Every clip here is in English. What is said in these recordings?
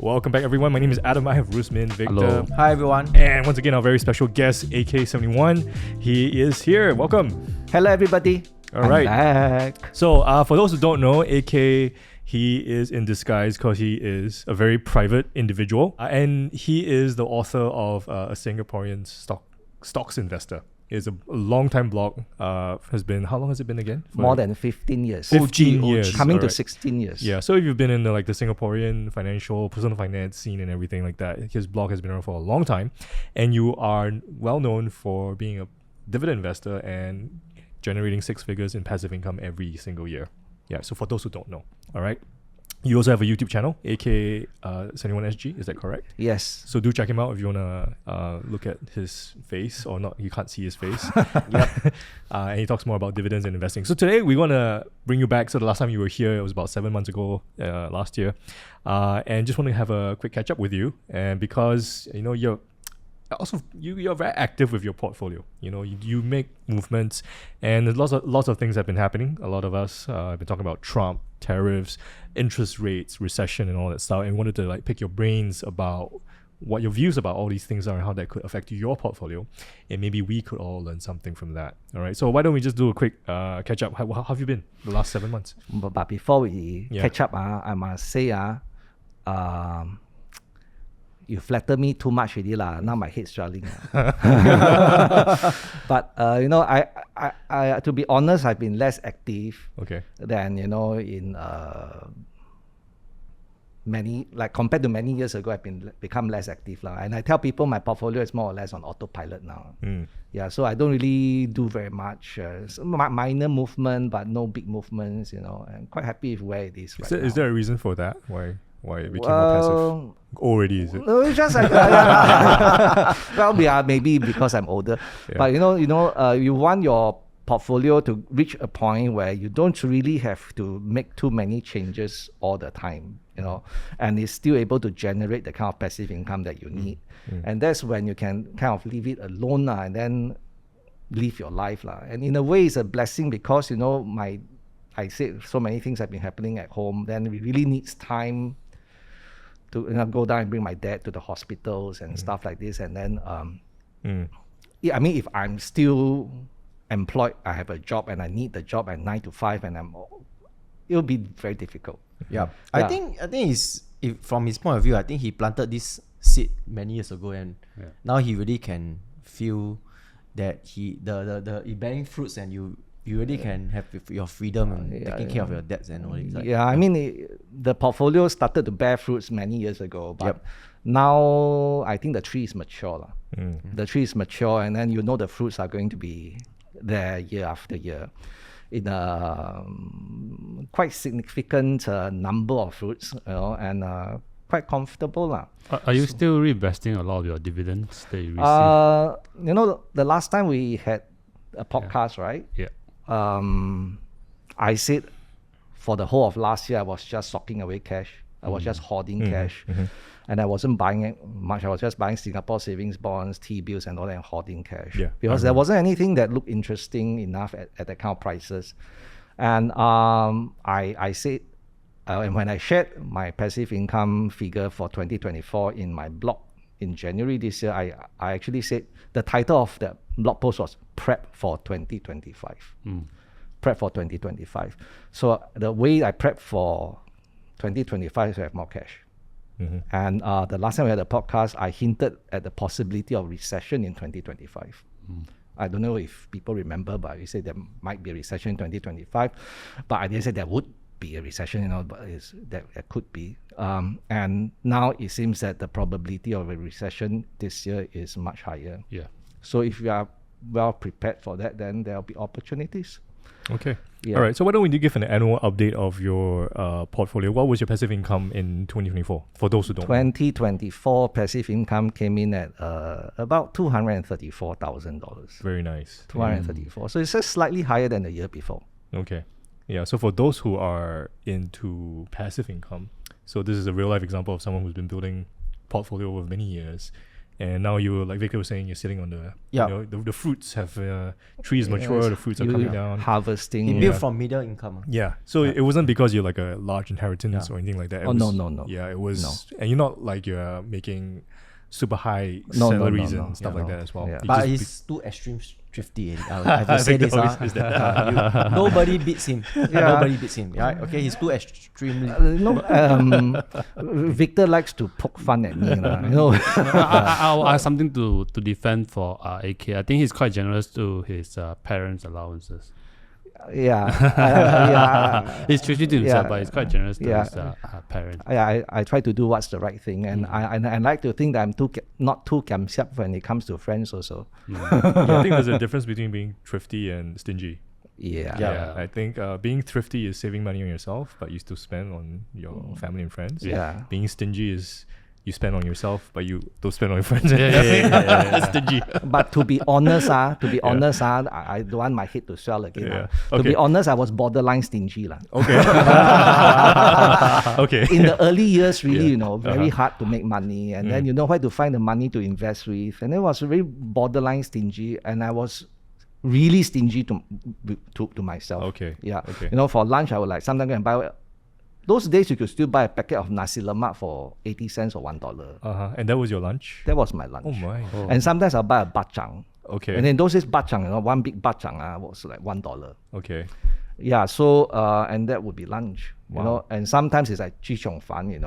Welcome back, everyone. My name is Adam. I have Rusmin, Victor. Hello. Hi, everyone. And once again, our very special guest, AK71. He is here. Welcome. Hello, everybody. All right. I'm back. So, for those who don't know, AK, he is in disguise because he is a very private individual. And he is the author of a Singaporean stocks investor. It's a long time blog. Has been, how long has it been again? More than 15 years. 15 years. Coming to 16 years. Yeah, so if you've been in the Singaporean financial, personal finance scene and everything like that, his blog has been around for a long time. And you are well known for being a dividend investor and generating six figures in passive income every single year. Yeah, so for those who don't know, all right. You also have a YouTube channel, AK71SG, is that correct? Yes. So do check him out if you want to look at his face, or not, you can't see his face. Yep. And he talks more about dividends and investing. So today we want to bring you back. So the last time you were here, it was about 7 months ago, last year. And just want to have a quick catch up with you. And because, you're very active with your portfolio. You make movements, and there's lots of things have been happening. A lot of us have been talking about Trump, tariffs, interest rates, recession, and all that stuff. And we wanted to pick your brains about what your views about all these things are and how that could affect your portfolio. And maybe we could all learn something from that. All right. So why don't we just do a quick catch up? How have you been the last 7 months? But before we catch up, I must say, you flatter me too much already lah. Now my head's swelling. But I to be honest, I've been less active. Okay. Than in many, compared to many years ago, I've become less active lah. And I tell people my portfolio is more or less on autopilot now. Yeah, so I don't really do very much. Minor movement, but no big movements. I'm quite happy with where it is right now. Is there a reason for that? Why it became more passive? Already, is it? No, it's just well, maybe because I'm older. Yeah. But you want your portfolio to reach a point where you don't really have to make too many changes all the time, and it's still able to generate the kind of passive income that you need. And that's when you can kind of leave it alone and then live your life. And in a way, it's a blessing because, I said so many things have been happening at home. Then it really needs time to go down and bring my dad to the hospitals and stuff like this. And then, if I'm still employed, I have a job and I need the job at 9 to 5, and it'll be very difficult. Yeah. I think from his point of view, I think he planted this seed many years ago, and now he really can feel that it bearing fruits, and you really can have your freedom and taking care of your debts and all this. The portfolio started to bear fruits many years ago, but now I think the tree is mature. The tree is mature, and then the fruits are going to be there year after year in a quite significant number of fruits, and quite comfortable. Are you still reinvesting a lot of your dividends that you receive? The last time we had a podcast, right? Yeah. I said for the whole of last year, I was just socking away cash. I was just hoarding cash. And I wasn't buying it much. I was just buying Singapore savings bonds, T-bills and all that, and hoarding cash. Yeah. Because there wasn't anything that looked interesting enough at that kind of prices. And I said, and when I shared my passive income figure for 2024 in my blog in January this year, I actually said the title of the blog post was Prep for 2025. Prep for 2025. So the way I prep for 2025 is to have more cash. And the last time we had a podcast, I hinted at the possibility of recession in 2025. I don't know if people remember, but we said there might be a recession in 2025. But I didn't say there would be a recession, but that could be. And now it seems that the probability of a recession this year is much higher. Yeah. So if you are well prepared for that, then there will be opportunities. Okay. Yeah. All right. So why don't we give an annual update of your portfolio? What was your passive income in 2024? For those who don't know. 2024 passive income came in at about $234,000. Very nice. 234. So it's just slightly higher than the year before. Okay. Yeah. So for those who are into passive income, so this is a real life example of someone who's been building portfolio over many years. And now like Victor was saying, you're sitting on the fruits have trees mature, the fruits are coming down. Harvesting. He built from middle income. Yeah. So it wasn't because you're like a large inheritance or anything like that. No. Yeah, it was, and you're not like you're making super high salaries and stuff like that as well. Yeah. But he's too extreme thrifty. I have to say this. Nobody beats him. Nobody beats him. Right? Okay, he's too extremely. Victor likes to poke fun at me. You know. I have something to defend for AK. I think he's quite generous to his parents' allowances. Yeah. He's thrifty to himself, but he's quite generous to his parents. I try to do what's the right thing, and I like to think that I'm not too gamsiap when it comes to friends also. I think there's a difference between being thrifty and stingy. Yeah. I think being thrifty is saving money on yourself, but you still spend on your family and friends. Yeah. Being stingy is you spend on yourself, but you don't spend on your friends. Yeah. Stingy. But to be honest, I don't want my head to swell again. Yeah. To be honest, I was borderline stingy. Okay. Okay. In the early years, really, very hard to make money. And then where to find the money to invest with. And it was very borderline stingy. And I was really stingy to myself. Okay. Yeah. Okay. For lunch, I would like sometimes go and buy. Those days, you could still buy a packet of nasi lemak for 80 cents or $1. And that was your lunch? That was my lunch. Oh my. And sometimes I'll buy a bachang. Okay. And then those days, bachang, one big bachang was like $1. Okay. Yeah, so, and that would be lunch, Wow. And sometimes it's like chi chong fan,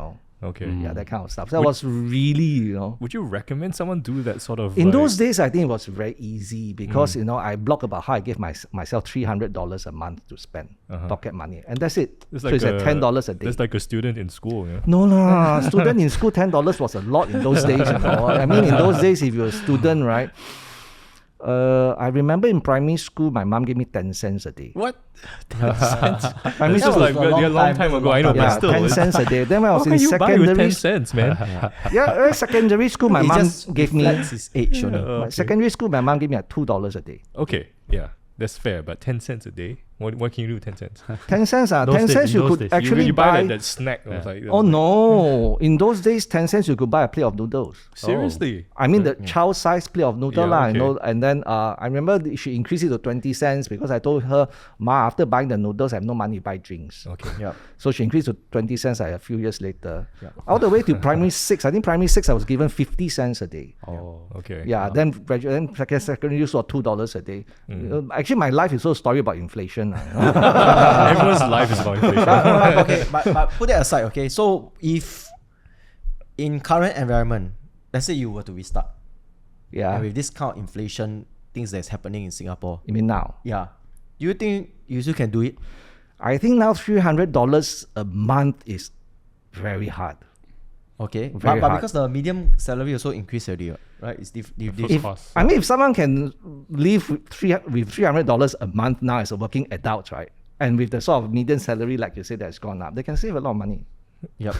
Okay. Yeah, that kind of stuff. So that was really, Would you recommend someone do that sort of? In those days, I think it was very easy because, I blog about how I gave myself $300 a month to spend, pocket money. And that's it. It's so like it's at $10 a day. That's like a student in school, yeah? No, student in school, $10 was a lot in those days. I mean, in those days, if you're a student, right? I remember in primary school, my mom gave me 10 cents a day. What? 10 cents? Primary school was like a long time ago. I know, but still. 10 cents a day. Then when I was How in can you buy with secondary 10 cents, man? secondary school, my He mom just gave me. reflects his age. Secondary school, my mom gave me $2 a day. Okay, yeah. That's fair, but 10 cents a day? What can you do with 10 cents? 10 cents, 10 days, cents you in could those days. actually you buy. that snack. It was like, Oh no! In those days, 10 cents you could buy a plate of noodles. Seriously? I mean the child-sized plate of noodle Yeah, okay. and then I remember she increased it to 20 cents because I told her, Ma, after buying the noodles, I have no money to buy drinks. Okay. Yeah. So she increased to 20 cents a few years later. All the way to primary 6. I think primary 6 I was given 50 cents a day. Oh, okay. Yeah, then secondary school $2 a day. Actually, my life is also a story about inflation. Everyone's life is about inflation. Okay, but put that aside. Okay, so if in current environment, let's say you were to restart, Yeah. and with this kind of inflation things that's happening in Singapore, You mean now? do you think you still can do it? I think now $300 a month is very hard. Okay, Very but hard. because the medium salary also increased already, right? It's Of course. I mean, if someone can live with $300 a month now as a working adult, right? And with the sort of median salary, like you said, that's gone up, they can save a lot of money. Yep.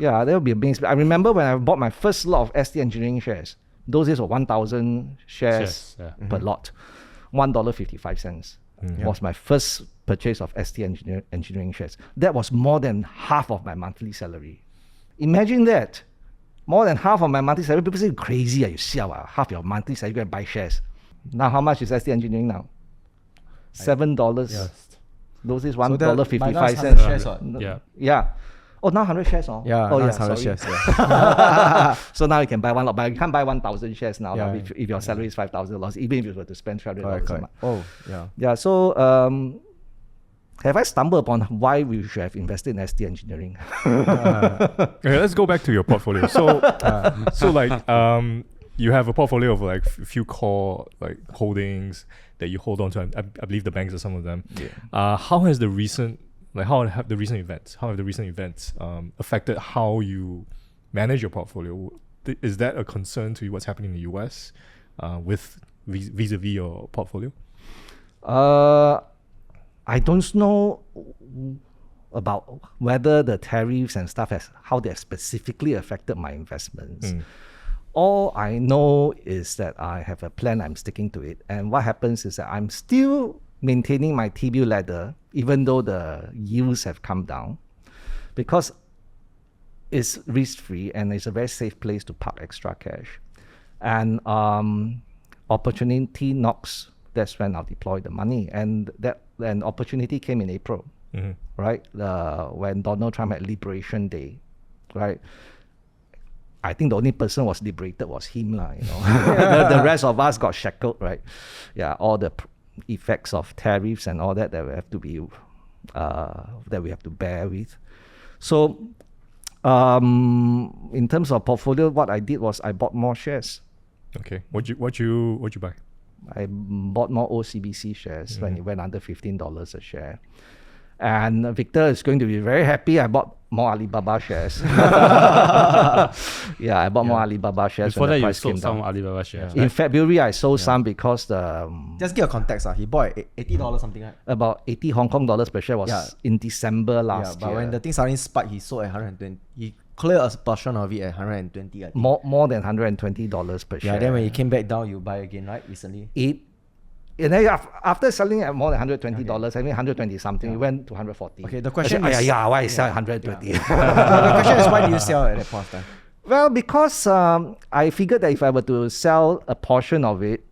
Yeah, that would be amazing. I remember when I bought my first lot of ST Engineering shares. Those days were 1,000 shares per lot. $1.55 was my first purchase of ST Engineering shares. That was more than half of my monthly salary. Imagine that. More than half of my monthly salary. People say, crazy, you sell half your monthly salary, you go and buy shares. Now, how much is ST Engineering now? $7. Yes. Those is by now it's $1.55. 100 shares, what? Yeah. Oh, now 100 shares. Yeah, Oh, now yeah, it's 100 sorry. shares. Yeah. So now you can buy one lot, but you can't buy 1,000 shares now. Yeah, If your salary is $5,000, even if you were to spend $300 a correct. month. Oh, yeah. Yeah, so have I stumbled upon why we should have invested in ST Engineering? Okay, let's go back to your portfolio. So, you have a portfolio of like a few core like holdings that you hold on to. I believe the banks are some of them. Yeah. How have the recent events affected how you manage your portfolio? Is that a concern to you? What's happening in the US with vis-a-vis your portfolio? I don't know about whether the tariffs and stuff how they have specifically affected my investments. All I know is that I have a plan, I'm sticking to it. And what happens is that I'm still maintaining my T-bill ladder, even though the yields have come down, because it's risk-free and it's a very safe place to park extra cash. And opportunity knocks, that's when I'll deploy the money. And opportunity came in April, right? When Donald Trump had Liberation Day, right? I think the only person was liberated was him, the rest of us got shackled, right? Yeah, all the effects of tariffs and all that we have to be that we have to bear with. So in terms of portfolio, what I did was I bought more shares. Okay. What you buy? I bought more OCBC shares when it went under $15 a share. And Victor is going to be very happy. I bought more Alibaba shares. Yeah, I bought more Alibaba shares. Before when that, the you price came sold some down. Alibaba shares. In February, I sold some because the Just give a context. He bought $80 something, right? about 80 Hong Kong dollars per share was in December last But year. when the thing suddenly spiked, he sold at 120. He cleared a portion of it at 120, I think. more than $120 per share. Yeah, then when it came back down, you buy again, right? Recently. And then after selling at more than $120, I mean 120 something, it went to 140. Okay, the question I said, is... why sell 120? The question is, why do you sell at that point of time? Well, because I figured that if I were to sell a portion of it,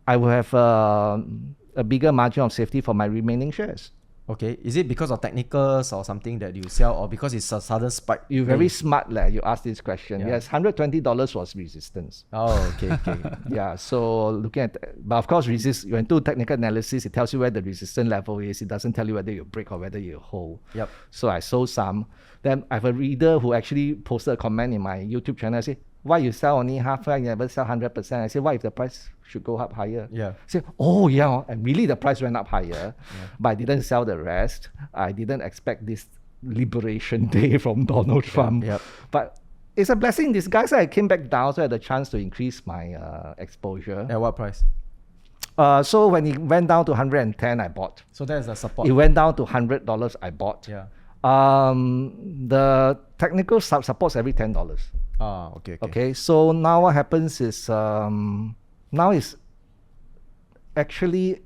I would have a bigger margin of safety for my remaining shares. Okay, is it because of technicals or something that you sell, or because it's a sudden spike? You're very smart, you asked this question. Yeah. Yes, $120 was resistance. Oh, okay. Yeah, so looking at, but of course, when do technical analysis, it tells you where the resistance level is. It doesn't tell you whether you break or whether you hold. Yep. So I sold some. Then I have a reader who actually posted a comment in my YouTube channel. I say, why you sell only half, you never sell 100%? I say, what if the price should go up higher? Yeah. I say, oh yeah, and really the price went up higher, but I didn't sell the rest. I didn't expect this Liberation Day from Donald Trump. Yep. But it's a blessing in disguise. I came back down, so I had the chance to increase my exposure. At what price? So when it went down to 110, I bought. So that's the support. It went down to $100, I bought. Yeah. The technical supports every $10. Okay, so now what happens is now is actually,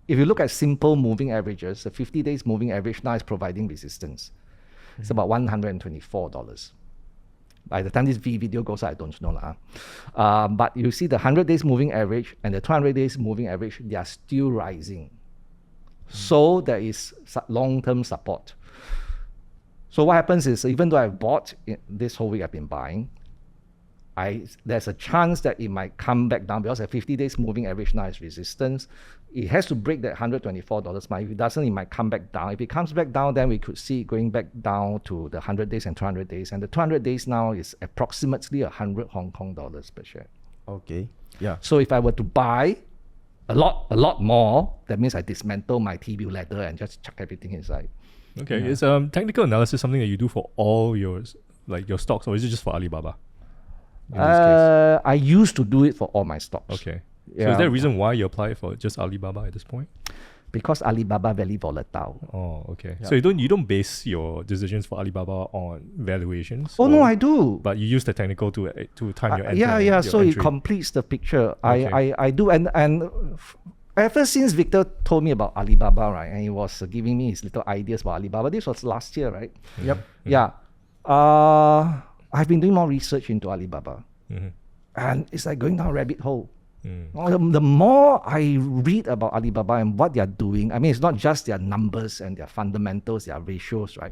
if you look at simple moving averages, the 50 days moving average now is providing resistance. It's about $124. By the time this video goes out, I don't know. But you see the 100 days moving average and the 200 days moving average, they are still rising. So there is long-term support. So what happens is, even though I've bought this whole week, I've been buying, there's a chance that it might come back down because the 50 days moving average now is resistance. It has to break that $124 mark. If it doesn't, it might come back down. If it comes back down, then we could see it going back down to the 100 days and 200 days. And the 200 days now is approximately 100 Hong Kong dollars per share. Okay. Yeah. So if I were to buy a lot more, that means I dismantle my T-bill ladder and just chuck everything inside. Okay, is technical analysis something that you do for all your stocks, or is it just for Alibaba? In this case? I used to do it for all my stocks. Okay. So is there a reason why you apply for just Alibaba at this point? Because Alibaba very volatile. Oh, okay. Yeah. So you don't base your decisions for Alibaba on valuations? Oh no, I do. But you use the technical to time your entry. Yeah. So it entry. completes the picture. Okay. I do, and ever since Victor told me about Alibaba, right, and he was giving me his little ideas about Alibaba. This was last year, right? Yep. Yeah. I've been doing more research into Alibaba, and it's like going down a rabbit hole. The more I read about Alibaba and what they're doing, I mean, it's not just their numbers and their fundamentals, their ratios, right?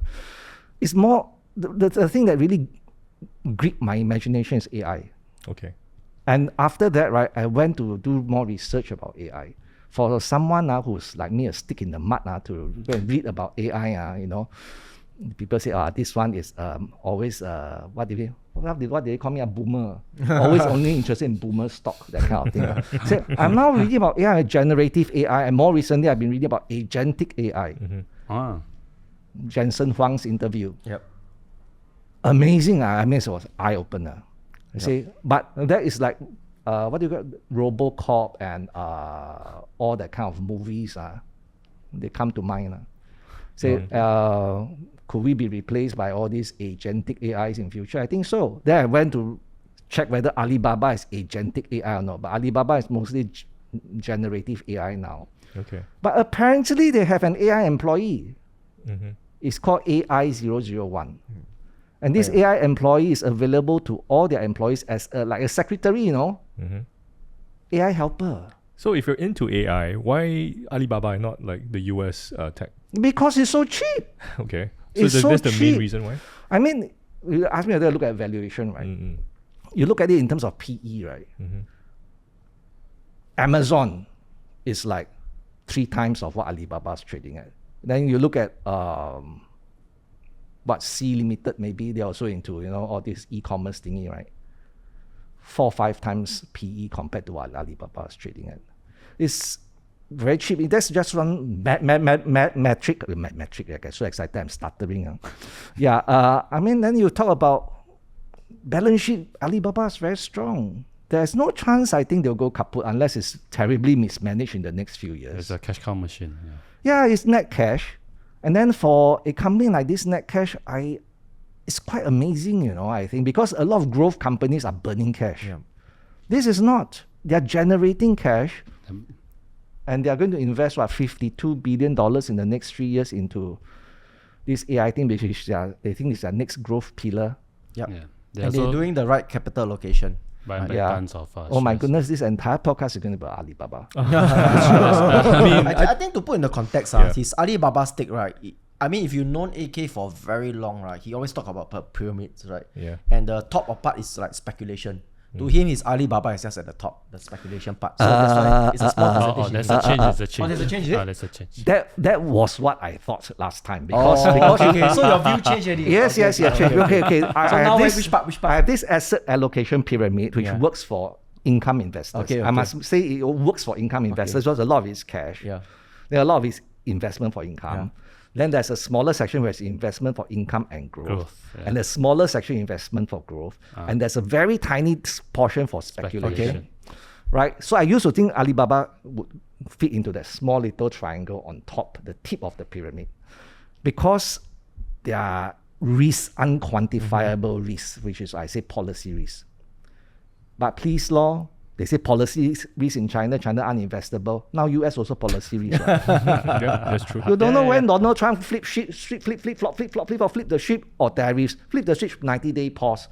It's more, the thing that really gripped my imagination is AI. Okay. And after that, right, I went to do more research about AI. For someone who's like me, a stick in the mud to go and read about AI, people say, this one is always, what did they call me, a boomer? Always only interested in boomer stock, that kind of thing. So I'm now reading about AI, generative AI, and more recently I've been reading about agentic AI. Jensen Huang's interview. Yep. Amazing. I mean, it was eye-opener. I say, but that is like, what do you call RoboCop and all that kind of movies. They come to mind. Say, could we be replaced by all these agentic AIs in future? I think so. Then I went to check whether Alibaba is agentic AI or not. But Alibaba is mostly generative AI now. Okay. But apparently they have an AI employee. It's called AI001. And this AI employee is available to all their employees as like a secretary, AI helper. So if you're into AI, why Alibaba and not like the US tech? Because it's so cheap. Okay. So It's so that's the main cheap. reason why? I mean, you ask me whether I look at valuation, right? You look at it in terms of PE, right? Amazon is like 3 times of what Alibaba is trading at. Then you look at C Limited, maybe they're also into all this e-commerce thingy, right? 4 or 5 times PE compared to what Alibaba is trading at. It's very cheap. That's just one metric. I get so excited, I'm stuttering. I mean, then you talk about balance sheet. Alibaba is very strong. There's no chance I think they'll go kaput unless it's terribly mismanaged in the next few years. It's a cash cow machine. Yeah, it's net cash. And then for a company like this, net cash, it's quite amazing, I think, because a lot of growth companies are burning cash. Yeah. This is not. They're generating cash, and they're going to invest, $52 billion in the next 3 years into this AI thing, which is they think is their next growth pillar. Yep. Yeah. And they're doing the right capital allocation. Buying back tons of oh my shares. goodness, this entire podcast is going to be about Alibaba. I think to put in the context, his Alibaba stake, right? I mean, if you've known AK for very long, right, he always talk about pyramids, right? Yeah. And the top of part is like speculation. To him, his Alibaba is just at the top, the speculation part. So that's why it's a small percentage. There's a change. There's a change. there's a change, is it? There's a change. That was what I thought last time because okay. So your view changed already. Yes. Okay. So now which part? I have this asset allocation pyramid which works for income investors. Okay. I must say it works for income investors because a lot of it's cash. Yeah. There are a lot of it's investment for income. Then there's a smaller section where it's investment for income and growth. And a smaller section investment for growth. And there's a very tiny portion for speculation. Right? So I used to think Alibaba would fit into that small little triangle on top, the tip of the pyramid. Because there are risks, unquantifiable risks, which is, I say, policy risks. But please, law, they say policy risk in China uninvestable. Now US also policy risk. Right? Yeah, that's true. You don't know when Donald Trump flip the ship or tariffs, flip the ship 90-day pause.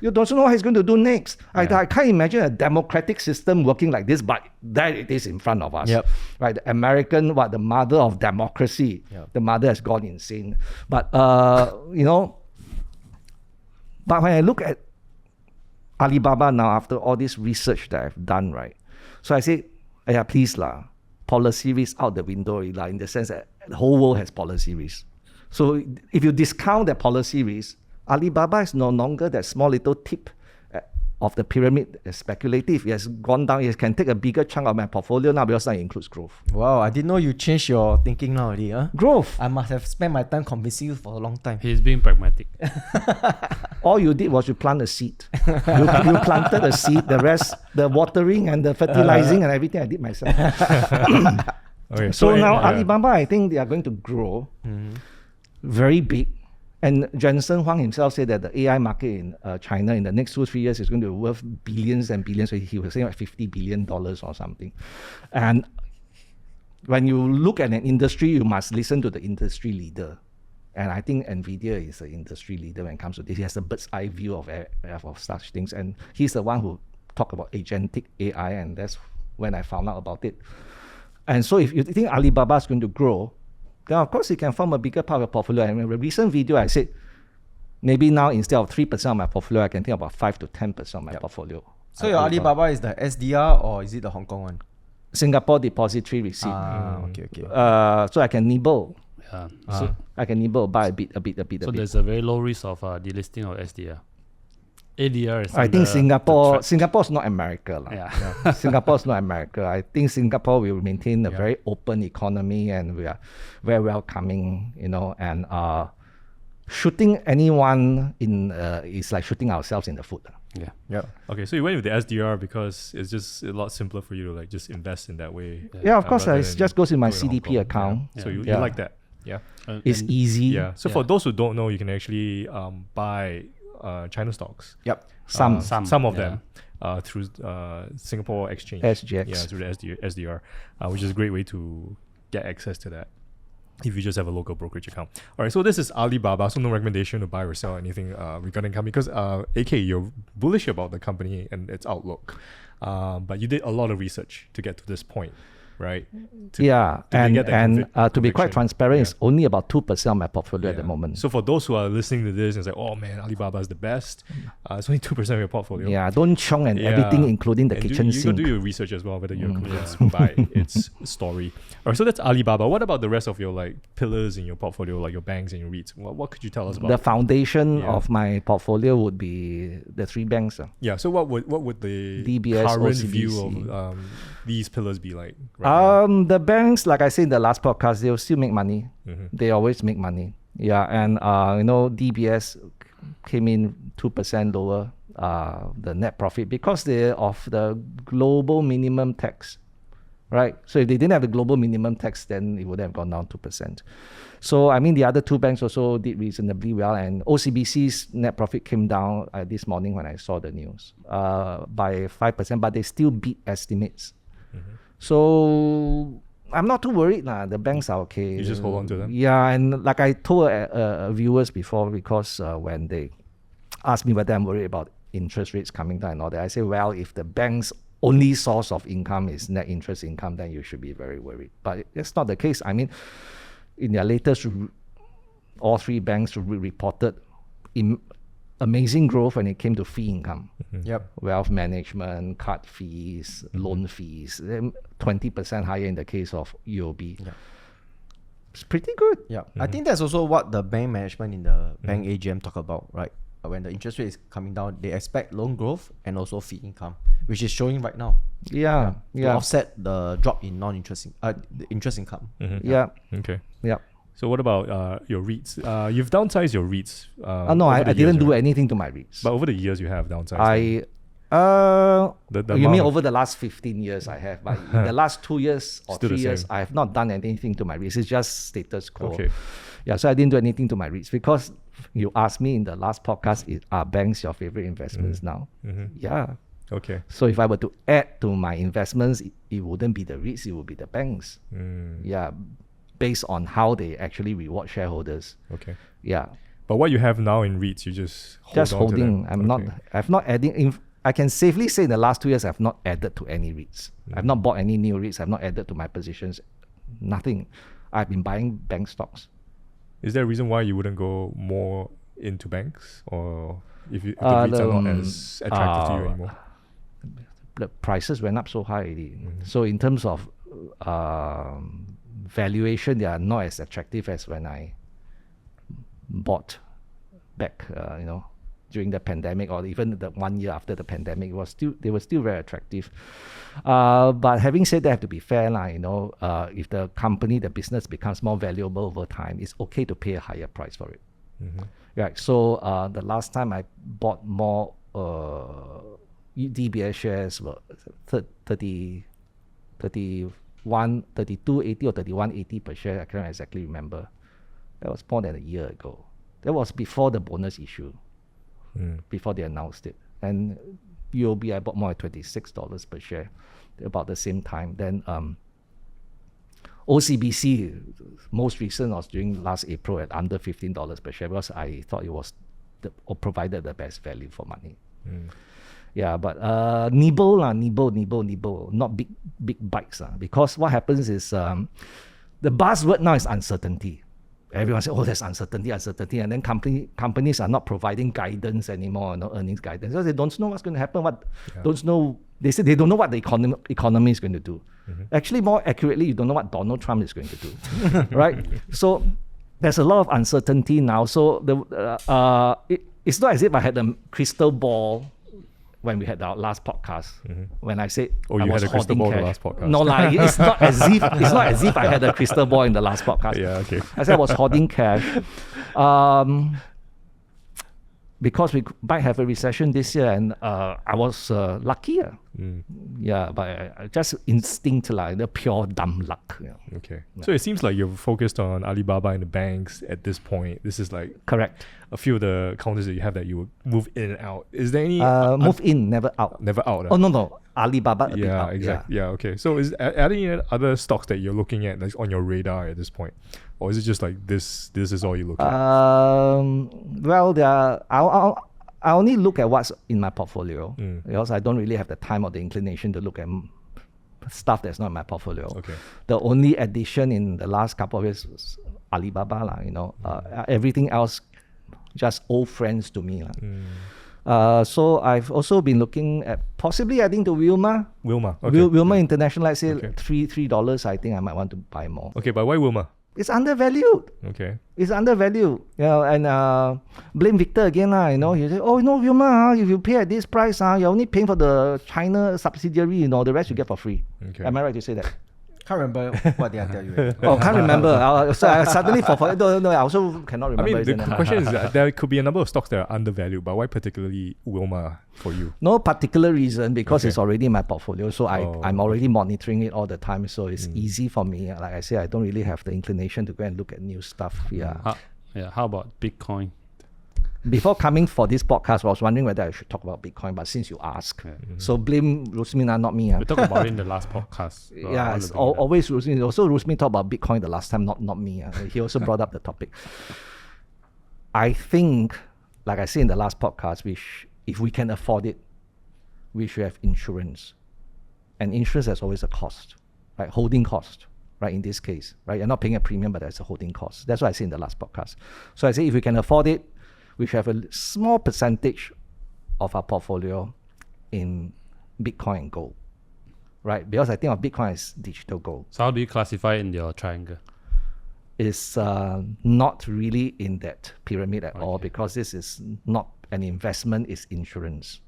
You don't know what he's going to do next. I can't imagine a democratic system working like this, but there it is in front of us. Yep. Right, the American, the mother of democracy. Yep. The mother has gone insane. But but when I look at Alibaba now, after all this research that I've done, right? So I say, please policy risk out the window, in the sense that the whole world has policy risk. So if you discount that policy risk, Alibaba is no longer that small little tip of the pyramid speculative. It has gone down. It can take a bigger chunk of my portfolio now because now it includes growth. Wow, I didn't know you changed your thinking now already. Growth. I must have spent my time convincing you for a long time. He's being pragmatic. All you did was you plant a seed. You planted a seed. The rest, the watering and the fertilizing and everything, I did myself. Okay, So now Alibaba, I think they are going to grow very big. And Jensen Huang himself said that the AI market in China in the next 2 or 3 years is going to be worth billions and billions. So he was saying like $50 billion or something. And when you look at an industry, you must listen to the industry leader. And I think NVIDIA is the industry leader when it comes to this. He has a bird's eye view of such things. And he's the one who talked about agentic AI, and that's when I found out about it. And so if you think Alibaba is going to grow, then of course it can form a bigger part of your portfolio. And in a recent video, I said, maybe now instead of 3% of my portfolio, I can think about 5 to 10% of my portfolio. So your Alibaba is the SDR or is it the Hong Kong one? Singapore Depository Receipt. Okay. So I can nibble. Yeah. So I can nibble, buy a bit. So there's a very low risk of delisting of SDR. ADR is I think Singapore's not America. Yeah. Singapore's not America. I think Singapore will maintain a very open economy, and we are very welcoming, and shooting anyone in is like shooting ourselves in the foot. Yeah. Okay, so you went with the SDR because it's just a lot simpler for you to like just invest in that way. Yeah, of course. rather It than just goes in my go to Hong CDP Kong. account. Yeah. So you Yeah. like that? Yeah. It's easy. Yeah. So for those who don't know, you can actually buy China stocks. Yep. Some. Some of them through Singapore Exchange. SGX. Yeah, through the SDR, which is a great way to get access to that. if you just have a local brokerage account. All right, so this is Alibaba, so no recommendation to buy or sell anything regarding company, because AK, you're bullish about the company and its outlook, but you did a lot of research to get to this point, right? To To be quite transparent, Yeah. it's only about 2% of my portfolio at the moment. So for those who are listening to this and say, oh man, Alibaba is the best, it's only 2% of your portfolio. Yeah, don't chong and everything, including the And kitchen you sink. can do your research as well, whether you're convinced by its story. All right, so that's Alibaba. What about the rest of your like pillars in your portfolio, like your banks and your REITs? What could you tell us about? The foundation Yeah. of my portfolio would be the 3 banks. Yeah. So what would the DBS, current OCBC. view of these pillars be like? Right now? The banks, like I said in the last podcast, they'll still make money. Mhm. They always make money. Yeah, and DBS came in 2% lower the net profit because they of the global minimum tax, right? So if they didn't have the global minimum tax, then it would have gone down 2%. So I mean, the other 2 banks also did reasonably well, and OCBC's net profit came down this morning when I saw the news by 5%, but they still beat estimates. So I'm not too worried. The banks are okay. You just hold on to them? Yeah, and like I told viewers before, because when they asked me whether I'm worried about interest rates coming down and all that, I say, well, if the bank's only source of income is net interest income, then you should be very worried. But that's not the case. I mean, in their latest, all 3 banks reported amazing growth when it came to fee income. Yep. Wealth management, card fees, loan fees, 20% higher in the case of UOB. Yeah. It's pretty good. Yeah, I think that's also what the bank management in the bank AGM talk about, right? When the interest rate is coming down, they expect loan growth and also fee income, which is showing right now. Yeah, To yeah, offset the drop in non-interest the interest income. yeah, Okay. yeah. So what about your REITs? You've downsized your REITs. No, I over the didn't years, do right? anything to my REITs. But over the years, you have downsized. them. You amount mean of- over the last 15 years I have, but in the last 2 years or Still the 3 years, same. I have not done anything to my REITs. It's just status quo. Okay. Yeah, so I didn't do anything to my REITs because you asked me in the last podcast, are banks your favorite investments now? Yeah. Okay. So if I were to add to my investments, it wouldn't be the REITs, it would be the banks. Yeah, based on how they actually reward shareholders. Okay. Yeah, But what you have now in REITs, you just hold just on to holding. them. I've not adding. I can safely say in the last 2 years, I've not added to any REITs. I've not bought any new REITs. I've not added to my positions. Nothing. I've been buying bank stocks. Is there a reason why you wouldn't go more into banks, or if the REITs are not as attractive to you anymore? The prices went up so high already. So in terms of valuation, they are not as attractive as when I bought back, during the pandemic, or even the 1 year after the pandemic. They were still very attractive. But having said that, I have to be fair, if the company, the business becomes more valuable over time, it's okay to pay a higher price for it. Right. So the last time I bought more DBS shares were 32.80 or 31.80 per share. I can't exactly remember. That was more than a year ago. That was before the bonus issue, before they announced it. And UOB, I bought more at $26 per share, about the same time. Then OCBC, most recent was during last April at under $15 per share, because I thought it was provided the best value for money. Yeah, but nibble, not big bites. Because what happens is the buzzword now is uncertainty. Everyone says, oh, there's uncertainty. And then companies are not providing guidance anymore, no earnings guidance, because they don't know what's going to happen. They say they don't know what the economy is going to do. Actually, more accurately, you don't know what Donald Trump is going to do, right? So there's a lot of uncertainty now. So it's not as if I had a crystal ball when we had our last podcast. When I said, Oh, you had a crystal ball in the last podcast. No, it's not as if I had a crystal ball in the last podcast. Yeah, okay. I said I was hoarding cash. Because we might have a recession this year, and I was lucky. Yeah, but just instinct like the pure dumb luck. Okay. So it seems like you're focused on Alibaba and the banks at this point. This is like Correct. a few of the counters that you have that you would move in and out. Is there any Move in, never out. never out? Oh no, Alibaba. A bit Yeah, out. exactly. Yeah, okay. So are there any other stocks that you're looking at that's on your radar at this point, or is it just like this? This is all you look at? Well, I only look at what's in my portfolio because I don't really have the time or the inclination to look at stuff that's not in my portfolio. Okay. The only addition in the last couple of years was Alibaba, everything else just old friends to me. So I've also been looking at possibly adding to Wilmar. Wilmar. Okay. Wilmar International, let's say Okay. $3. I think I might want to buy more. Okay, but why Wilmar? It's undervalued. Okay. It's undervalued. And blame Victor again. He said, oh, Wilmar, if you pay at this price, you're only paying for the China subsidiary, the rest you get for free. Okay. Am I right to say that? Can't remember what they are telling you. Oh, can't remember. So I suddenly forgot. No, I also cannot remember. I mean, the his name. question is that there could be a number of stocks that are undervalued, but why particularly Wilmar for you? No particular reason because Okay. it's already in my portfolio. So Oh, I'm already monitoring it all the time. So it's easy for me. Like I say, I don't really have the inclination to go and look at new stuff. Yeah. How about Bitcoin? Before coming for this podcast, I was wondering whether I should talk about Bitcoin, but since you ask, so blame Rusmina, not me. We talked about it in the last podcast. So I Yeah, want it's to bring it up. always Rusmin. Also, Rusmin talked about Bitcoin the last time, not me. He also brought up the topic. I think, like I said in the last podcast, if we can afford it, we should have insurance. And insurance has always a cost, right? Holding cost, right? In this case, right? You're not paying a premium, but there's a holding cost. That's what I said in the last podcast. So I say if we can afford it, we should have a small percentage of our portfolio in Bitcoin and gold, right? Because I think of Bitcoin as digital gold. So how do you classify it in your triangle? It's not really in that pyramid at all because this is not an investment, it's insurance.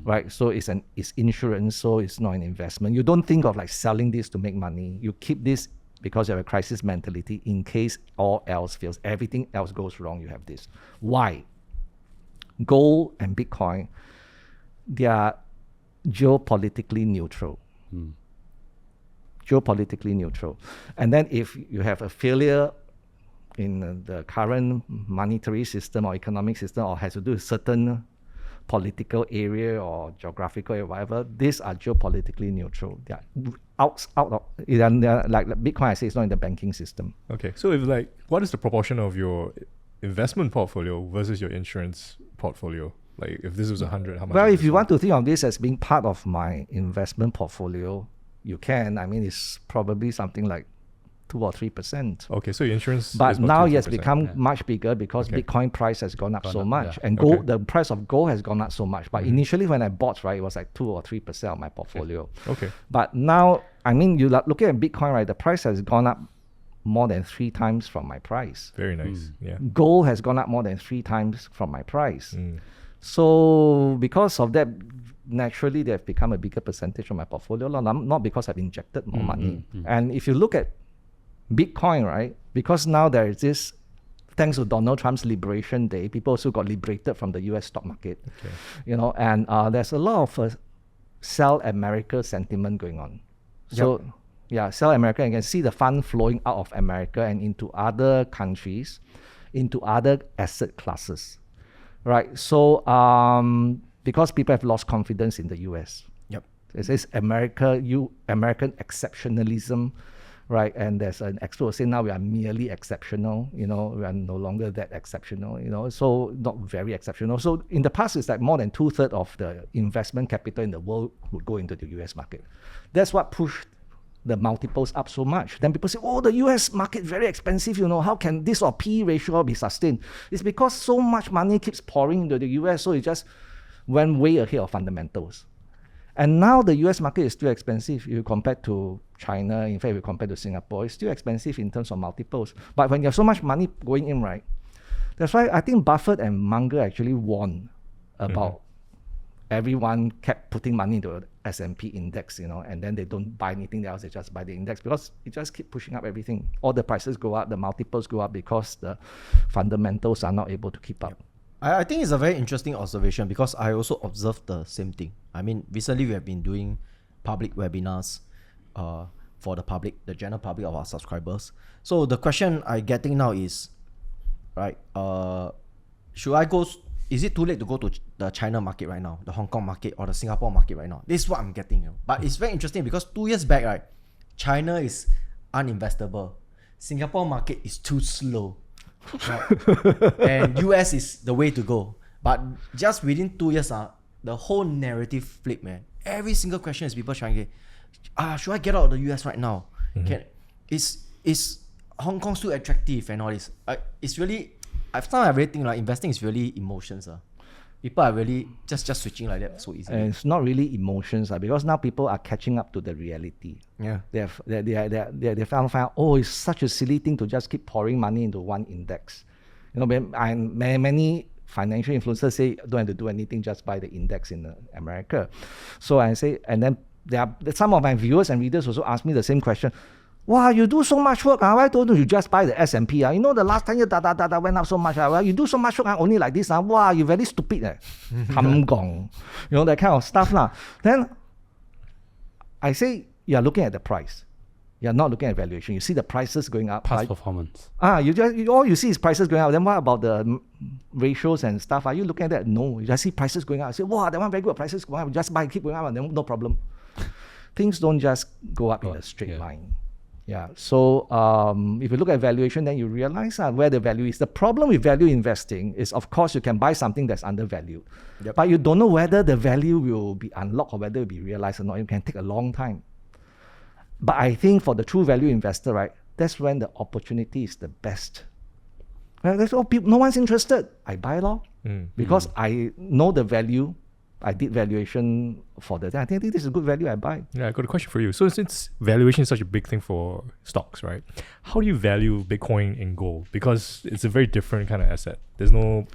Right? So it's insurance, so it's not an investment. You don't think of like selling this to make money. You keep this because you have a crisis mentality in case all else fails. Everything else goes wrong, you have this. Why? Gold and Bitcoin, they are geopolitically neutral. Geopolitically neutral. And then if you have a failure in the current monetary system or economic system or has to do with certain political area or geographical area, whatever, these are geopolitically neutral. They are out of, they're like Bitcoin, I say, it's not in the banking system. Okay. So what is the proportion of your investment portfolio versus your insurance portfolio? Like if this was 100, how much? Well, is if this you one? want to think of this as being part of my investment portfolio, you can. I mean, it's probably something like 2 or 3%. Okay, so your insurance But is about now 2 it or has 3%. become much bigger because Okay. Bitcoin price has gone up Gone so up, much. yeah. And gold, Okay. the price of gold has gone up so much. But initially when I bought, right, it was like 2 or 3% of my portfolio. Okay. But now, I mean, you looking at Bitcoin, right, the price has gone up more than 3 times from my price. Very nice. Yeah. Gold has gone up more than 3 times from my price. So because of that, naturally they have become a bigger percentage of my portfolio, not because I've injected more money. And if you look at Bitcoin, right, because now there is this, thanks to Donald Trump's Liberation Day, people also got liberated from the US stock market. Okay. And there's a lot of sell America sentiment going on. So yeah, sell America, and you can see the fund flowing out of America and into other countries, into other asset classes, right? So because people have lost confidence in the US. Yep. It says American exceptionalism, right? And there's an expert saying now we are merely exceptional, we are no longer that exceptional, so not very exceptional. So in the past, it's like more than 2/3 of the investment capital in the world would go into the US market. That's what pushed the multiples up so much. Then people say, oh, the US market very expensive, how can this or P ratio be sustained? It's because so much money keeps pouring into the US, so it just went way ahead of fundamentals. And now the US market is still expensive if you compare to China. In fact, if you compare to Singapore, it's still expensive in terms of multiples. But when you have so much money going in, right, that's why I think Buffett and Munger actually warned about everyone kept putting money into the S&P index, and then they don't buy anything else, they just buy the index because it just keep pushing up everything. All the prices go up, the multiples go up because the fundamentals are not able to keep up. I think it's a very interesting observation because I also observed the same thing. I mean, recently we have been doing public webinars for the public, the general public of our subscribers. So the question I'm getting now is, right, should I go, is it too late to go to the China market right now, the Hong Kong market or the Singapore market right now? This is what I'm getting. But it's very interesting because 2 years back, right, China is uninvestable. Singapore market is too slow. Right? And US is the way to go. But just within 2 years, the whole narrative flip, man. Every single question is people trying to get, should I get out of the US right now? Is Hong Kong still attractive and all this? It's really, I've really think like investing is really emotions. People are really just switching like that so easily. And it's not really emotions, because now people are catching up to the reality. Yeah. They found, oh, it's such a silly thing to just keep pouring money into one index. You know, many financial influencers say don't have to do anything, just buy the index in America. So I say, and then some of my viewers and readers also ask me the same question. Wow, you do so much work. Why don't you just buy the S&P? You know, the last 10 years, went up so much. Well, you do so much work, only like this. Wow, you're very stupid. You know, that kind of stuff. Then I say, you're looking at the price. You're not looking at valuation. You see the prices going up. Past performance. All you see is prices going up. Then what about the ratios and stuff? Are you looking at that? No. You just see prices going up. I say, wow, that one very good. Prices going up. Just buy, keep going up, and then no problem. Things don't just go up in a straight line. Yeah, so if you look at valuation, then you realize where the value is. The problem with value investing is, of course, you can buy something that's undervalued, but you don't know whether the value will be unlocked or whether it will be realized or not. It can take a long time. But I think for the true value investor, right, that's when the opportunity is the best. Well, no one's interested. I buy because I know the value. I did valuation for that. I think this is a good value. I buy. Yeah, I got a question for you. So since valuation is such a big thing for stocks, right? How do you value Bitcoin and gold? Because it's a very different kind of asset. There's no,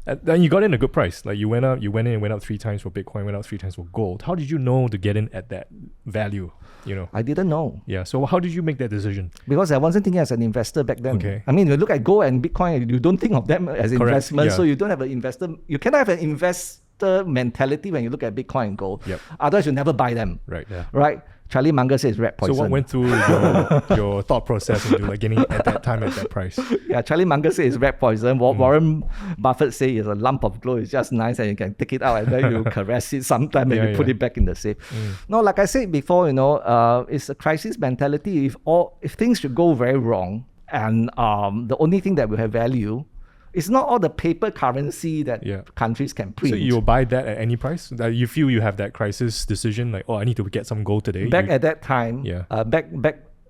and you got in a good price. Like you went in and went up 3 times for Bitcoin, went up 3 times for gold. How did you know to get in at that value? You know, I didn't know. Yeah. So how did you make that decision? Because I wasn't thinking as an investor back then. Okay. I mean, you look at gold and Bitcoin, you don't think of them as investment. Yeah. So you don't have an investor. You cannot have an investor mentality when you look at Bitcoin and gold. Yep. Otherwise, you never buy them. Right. Yeah. Right. Charlie Munger says rat poison. So what went through your thought process into like getting at that time at that price? Yeah, Charlie Munger says it's rat poison. Warren Buffett says it's a lump of gold. It's just nice and you can take it out and then you caress it sometime and you put it back in the safe. No, like I said before, you know, it's a crisis mentality. If things should go very wrong and the only thing that will have value, it's not all the paper currency that countries can print. So you'll buy that at any price? That you feel you have that crisis decision, like, oh, I need to get some gold today. Back at that time, back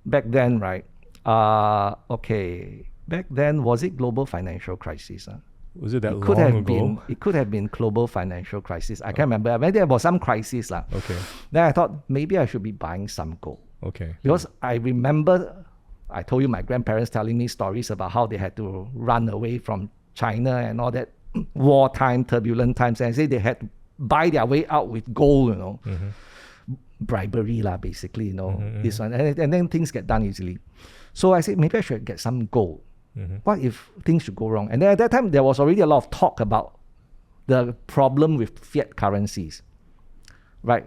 then, right? Back then, was it global financial crisis? Was it that long ago? It could have been global financial crisis. I can't remember. Maybe there was some crisis. Okay. Then I thought maybe I should be buying some gold. Okay. Because I remember, I told you my grandparents telling me stories about how they had to run away from China and all that wartime, turbulent times. And I say they had to buy their way out with gold, you know. Bribery, basically, you know, this one. And then things get done easily. So I said, maybe I should get some gold. What if things should go wrong? And then at that time, there was already a lot of talk about the problem with fiat currencies, right?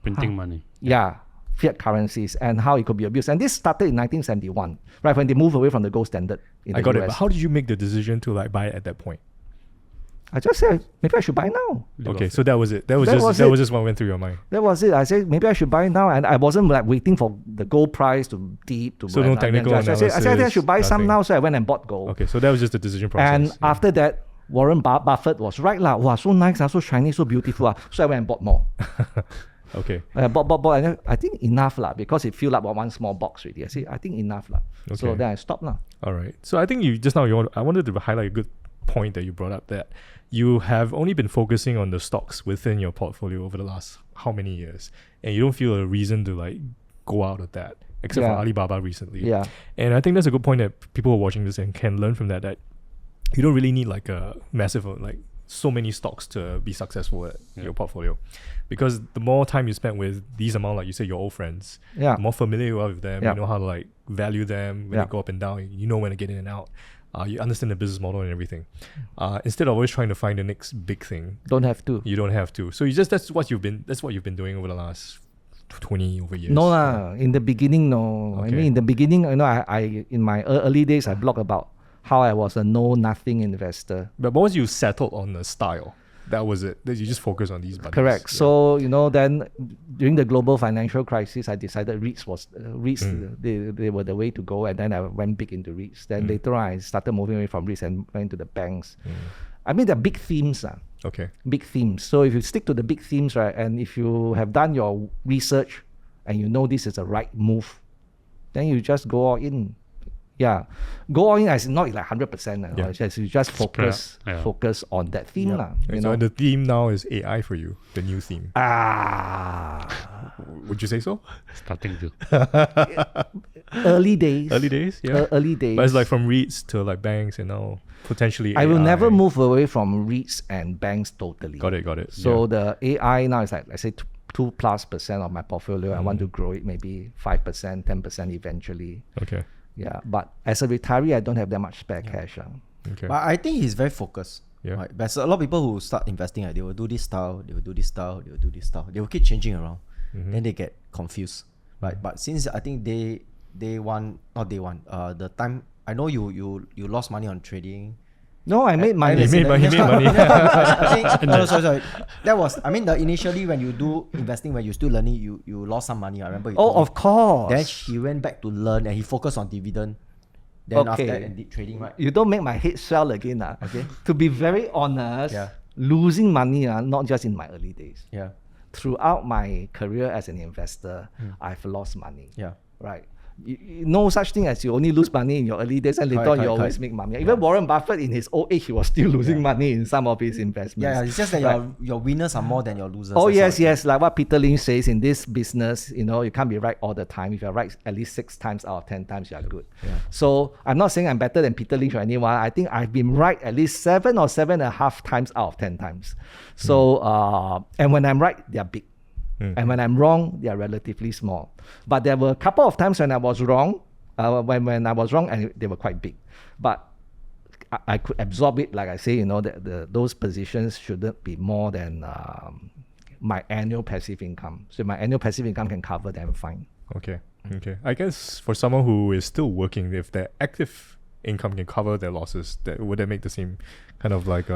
Printing money. Yeah. Fiat currencies and how it could be abused. And this started in 1971, right, when they moved away from the gold standard in the I got US. it. But how did you make the decision to like buy it at that point? I just said, maybe I should buy now. Okay, so that was it. That was just what went through your mind. That was it. I said, maybe I should buy now. And I wasn't like waiting for the gold price to dip. So no technical analysis. I said I should buy some now. So I went and bought gold. Okay, so that was just the decision process. And after that, Warren Buffett was right. Wow, so nice, so shiny, so beautiful. So I went and bought more. Okay. Bought, and I think enough because it filled up one small box already. I said, I think enough Okay. So then I stopped All right. So I think I wanted to highlight a good point that you brought up, that you have only been focusing on the stocks within your portfolio over the last how many years, and you don't feel a reason to like go out of that, except for Alibaba recently. Yeah. And I think that's a good point that people who are watching this and can learn from that you don't really need like a massive so many stocks to be successful at your portfolio, because the more time you spend with these amount, like you say, your old friends, the more familiar you are with them, you know how to like value them when they go up and down, you know when to get in and out. You understand the business model and everything. Instead of always trying to find the next big thing, Don't have to. you don't have to. So that's what you've been doing over the last 20 over years. No lah. In the beginning, no. I Okay. mean, in the beginning, I in my early days, I blog about how I was a know-nothing investor. But once you settled on the style, that was it. Then you just focus on these buttons. Correct. Yeah. So then during the global financial crisis, I decided REITs they were the way to go, and then I went big into REITs. Then later on, I started moving away from REITs and went to the banks. I mean, they're big themes. Okay. Big themes. So if you stick to the big themes, right, and if you have done your research and you know this is the right move, then you just go all in. Yeah, go all in as not like 100%. Yeah. It's just, you just focus Yeah. focus on that theme. Yeah. lah, And you so know? the theme now is AI for you, the new theme. Would you say so? Starting to. Early days. Early days, yeah. Early days. But it's like from REITs to like banks and now potentially I will AI. never move away from REITs and banks totally. Got it. So yeah. the AI now is like, let's say 2+% of my portfolio. I want to grow it maybe 5%, 10% eventually. Okay. Yeah, but as a retiree, I don't have that much spare cash. Okay. But I think he's very focused. Yeah. Right? But a lot of people who start investing, they will do this style, they will do this style, they will do this style. They will keep changing around. Then they get confused. Right? But since I think the time, I know you lost money on trading. No, I made money. He made money. I think, no, sorry. That was, I mean, initially when you do investing, when you're still learning, you lost some money. I remember. You Oh, told me. of course. Then he went back to learn and he focused on dividend. Then after that, and did trading, right? You don't make my head swell again. Okay. To be very honest, Yeah. losing money, not just in my early days. Yeah. Throughout my career as an investor, I've lost money. Yeah. Right. No such thing as you only lose money in your early days and later on you always make money. Even Warren Buffett in his old age, he was still losing money in some of his investments. Yeah, it's just that your winners are more than your losers. Oh That's yes. Like what Peter Lynch says, in this business, you can't be right all the time. If you're right at least 6 times out of 10 times, you're good. Yeah. So I'm not saying I'm better than Peter Lynch or anyone. I think I've been right at least 7 or 7.5 times out of 10 times. So and when I'm right, they're big. And when I'm wrong, they are relatively small. But there were a couple of times when I was wrong, when I was wrong, and they were quite big. But I could absorb it, like I say, those positions shouldn't be more than my annual passive income. So my annual passive income can cover them fine. Okay. I guess for someone who is still working, if their active income can cover their losses, would that make the same kind of like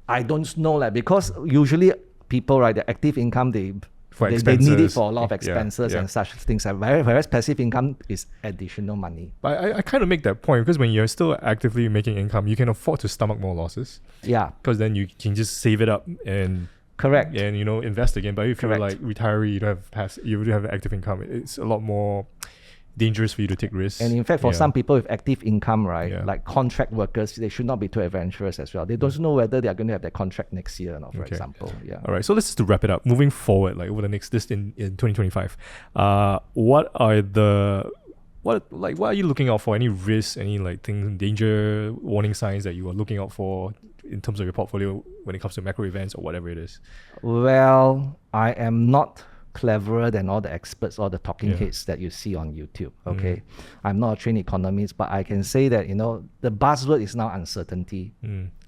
I don't know, because usually people, right, the active income, they need it for a lot of expenses and such things. Whereas passive income is additional money. But I kind of make that point because when you're still actively making income, you can afford to stomach more losses. Yeah. Because then you can just save it up and correct and invest again. But if you're Correct. like retiree, you don't have active income. It's a lot more dangerous for you to take risks. And in fact, for some people with active income, right, Yeah. like contract workers, they should not be too adventurous as well. They don't know whether they are going to have their contract next year or not, for example. Yeah. All right. So let's just to wrap it up. Moving forward, like over the next in 2025, what are you looking out for? Any risks? Any like things, danger, warning signs that you are looking out for in terms of your portfolio when it comes to macro events or whatever it is? Well, I am not cleverer than all the experts or the talking heads that you see on YouTube. Okay. I'm not a trained economist, but I can say that, the buzzword is now uncertainty.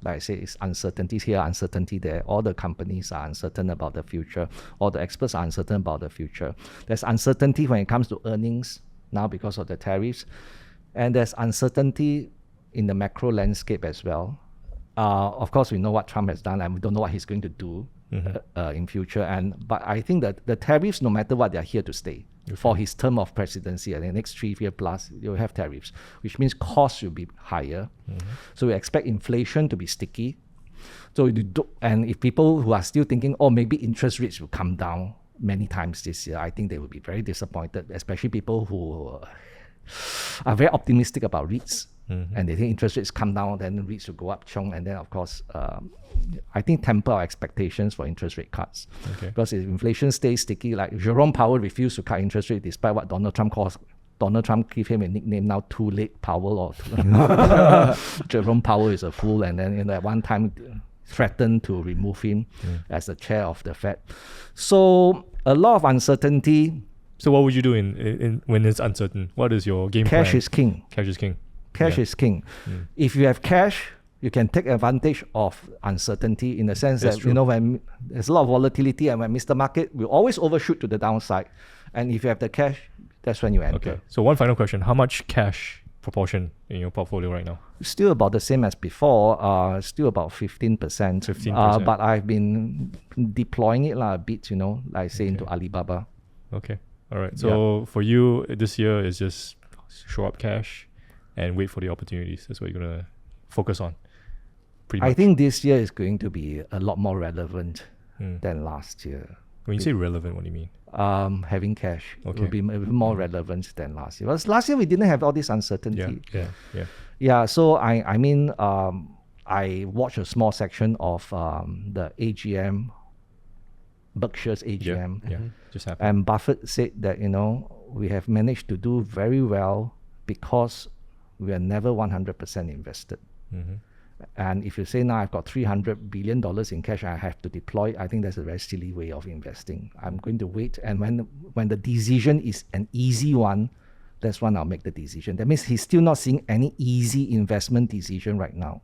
Like I say, it's uncertainties here, uncertainty there. All the companies are uncertain about the future. All the experts are uncertain about the future. There's uncertainty when it comes to earnings now because of the tariffs. And there's uncertainty in the macro landscape as well. Of course, we know what Trump has done and we don't know what he's going to do in future. But I think that the tariffs, no matter what, they're here to stay. For his term of presidency, and the next 3 years plus, you'll have tariffs, which means costs will be higher. So we expect inflation to be sticky. So and if people who are still thinking, maybe interest rates will come down many times this year, I think they will be very disappointed, especially people who are very optimistic about REITs. And they think interest rates come down, then REITs will go up chong, and then of course I think temper our expectations for interest rate cuts. Because if inflation stays sticky, like Jerome Powell refused to cut interest rate despite what Donald Trump calls. Donald Trump gave him a nickname now, Too Late Powell, or Jerome Powell is a fool, and then at one time threatened to remove him as the chair of the Fed. So a lot of uncertainty. So what would you do in when it's uncertain? What is your game Cash plan? is king. Cash is king. Cash Yeah. is king. Mm. If you have cash, you can take advantage of uncertainty in the sense That's that, true. when there's a lot of volatility and when Mr. Market will always overshoot to the downside. And if you have the cash, that's when you enter. Okay. So one final question: how much cash proportion in your portfolio right now? Still about the same as before, still about 15%. 15%. But I've been deploying it a bit, like say into Alibaba. Okay. All right. So for you this year is just show up cash and wait for the opportunities. That's what you're gonna focus on. Pretty much. I think this year is going to be a lot more relevant Mm. than last year. When you say relevant, what do you mean? Having cash Okay. will be more relevant than last year. Because last year we didn't have all this uncertainty. Yeah. Yeah, so I mean, I watched a small section of the AGM, Berkshire's AGM, Yeah. Just happened. and Buffett said that we have managed to do very well because we are never 100% invested. Mm-hmm. And if you say now I've got $300 billion in cash I have to deploy, I think that's a very silly way of investing. I'm going to wait, and when the decision is an easy one, that's when I'll make the decision. That means he's still not seeing any easy investment decision right now.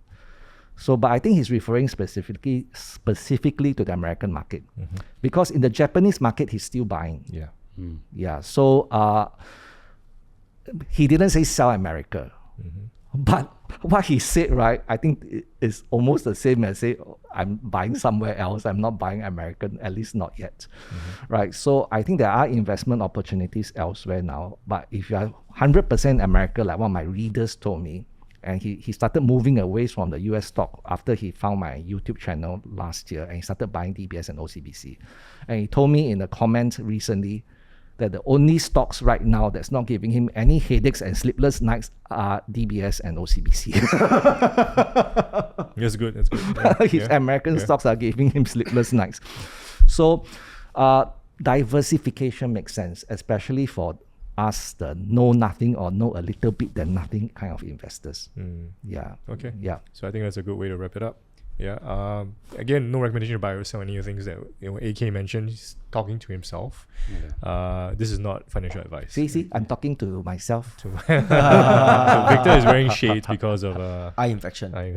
So, but I think he's referring specifically to the American market, because in the Japanese market he's still buying. Yeah. Yeah. So he didn't say sell America. But what he said, right, I think is almost the same as say, I'm buying somewhere else. I'm not buying American, at least not yet. Right? So I think there are investment opportunities elsewhere now. But if you are 100% America, like one of my readers told me, and he started moving away from the US stock after he found my YouTube channel last year, and he started buying DBS and OCBC. And he told me in a comment recently that the only stocks right now that's not giving him any headaches and sleepless nights are DBS and OCBC. That's good. That's good. Yeah. His American stocks are giving him sleepless nights. So diversification makes sense, especially for us, the know nothing or know a little bit than nothing kind of investors. Yeah. Okay. Yeah. So I think that's a good way to wrap it up. Yeah. Again, no recommendation to buy or sell any of the things that AK mentioned. He's talking to himself. This is not financial advice. See, I'm talking to myself. So Victor is wearing shades because of Eye infection. eye-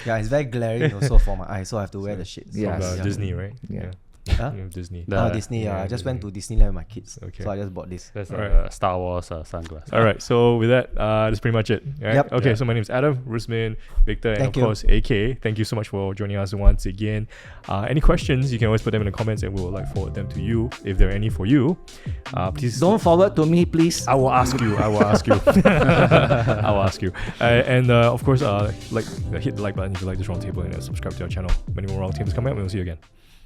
Yeah, it's very glaring also for my eye, so I have to wear the shades. Yeah. from Yes. Disney, right? Yeah. Huh? Disney. Disney. yeah, I just went to Disney. Disneyland with my kids, Okay. so I just bought this. That's Alright. Star Wars sunglasses. All right. So with that, that's pretty much it. Right? Yep. Okay. Yeah. So my name is Adam, Rusmin, Victor, Thank and you. of course AK. Thank you so much for joining us once again. Any questions? You can always put them in the comments, and we will forward them to you if there are any for you. Please Don't forward to me, please. I will ask you. I will ask you. I will ask you. And of course, hit the like button if you like this roundtable, and subscribe to our channel. Many more roundtables coming up. We'll see you again.